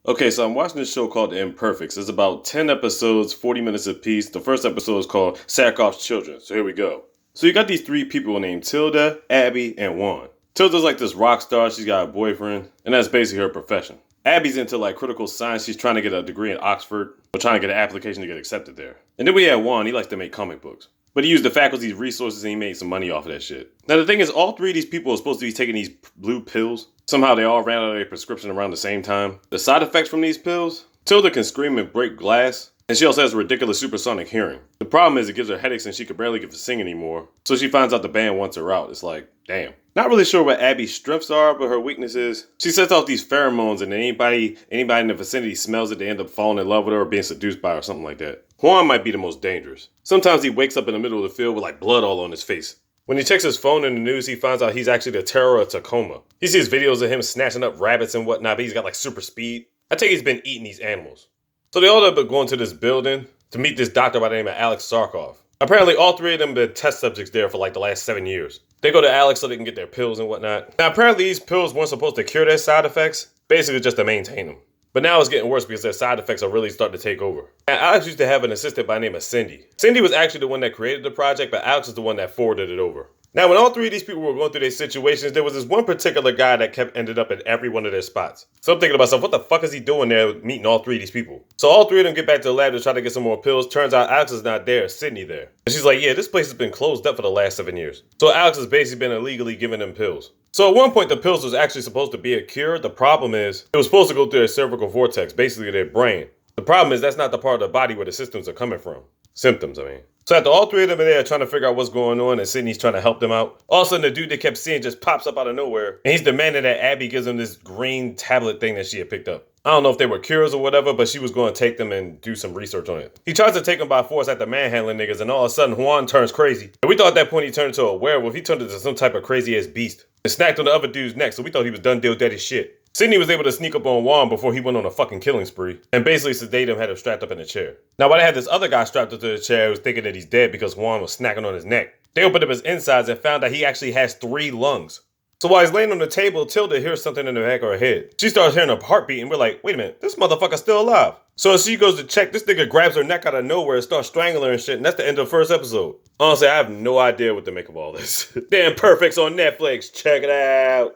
Okay, so I'm watching this show called Imperfects. It's about 10 episodes, 40 minutes apiece. The first episode is called Sarkov's Children. So here we go. So you got these three people named Tilda, Abbi, and Juan. Tilda's like this rock star. She's got a boyfriend, and that's basically her profession. Abbi's into like critical science. She's trying to get a degree in Oxford, or trying to get an application to get accepted there. And then we have Juan. He likes to make comic books. But he used the faculty's resources and he made some money off of that shit. Now the thing is, all three of these people are supposed to be taking these blue pills. Somehow they all ran out of their prescription around the same time. The side effects from these pills? Tilda can scream and break glass. And she also has ridiculous supersonic hearing. The problem is it gives her headaches and she can barely get to sing anymore. So she finds out the band wants her out. It's like, damn. Not really sure what Abbi's strengths are, but her weakness is she sets off these pheromones and anybody in the vicinity smells it, they end up falling in love with her or being seduced by her or something like that. Juan might be the most dangerous. Sometimes he wakes up in the middle of the field with like blood all on his face. When he checks his phone in the news, he finds out he's actually the terror of Tacoma. He sees videos of him snatching up rabbits and whatnot, but he's got like super speed. I think he's been eating these animals. So they all end up going to this building to meet this doctor by the name of Alex Sarkov. Apparently all three of them have been test subjects there for like the last 7 years. They go to Alex so they can get their pills and whatnot. Now apparently these pills weren't supposed to cure their side effects, basically just to maintain them. But now it's getting worse because their side effects are really starting to take over. And Alex used to have an assistant by the name of Cindy. Cindy was actually the one that created the project, but Alex is the one that forwarded it over. Now, when all three of these people were going through their situations, there was this one particular guy that ended up at every one of their spots. So I'm thinking to myself, what the fuck is he doing there meeting all three of these people? So all three of them get back to the lab to try to get some more pills. Turns out Alex is not there, Sidney there. And she's like, yeah, this place has been closed up for the last 7 years. So Alex has basically been illegally giving them pills. So at one point, the pills was actually supposed to be a cure. The problem is, it was supposed to go through their cervical vortex, basically their brain. The problem is that's not the part of the body where the symptoms are coming from. Symptoms, I mean. So after all three of them are there trying to figure out what's going on and Sidney's trying to help them out, all of a sudden the dude they kept seeing just pops up out of nowhere and he's demanding that Abbi gives him this green tablet thing that she had picked up. I don't know if they were cures or whatever, but she was going to take them and do some research on it. He tries to take them by force after manhandling niggas and all of a sudden Juan turns crazy. And we thought at that point he turned into a werewolf. He turned into some type of crazy ass beast and snacked on the other dude's neck, so we thought he was done deal daddy shit. Sidney was able to sneak up on Juan before he went on a fucking killing spree and basically sedate him, had him strapped up in a chair. Now while they had this other guy strapped up to the chair who was thinking that he's dead because Juan was snacking on his neck, they opened up his insides and found that he actually has 3 lungs. So while he's laying on the table, Tilda hears something in the back of her head. She starts hearing a heartbeat and we're like, wait a minute, this motherfucker's still alive. So as she goes to check, this nigga grabs her neck out of nowhere and starts strangling her and shit, and that's the end of the first episode. Honestly, I have no idea what to make of all this. Damn Imperfects on Netflix, check it out.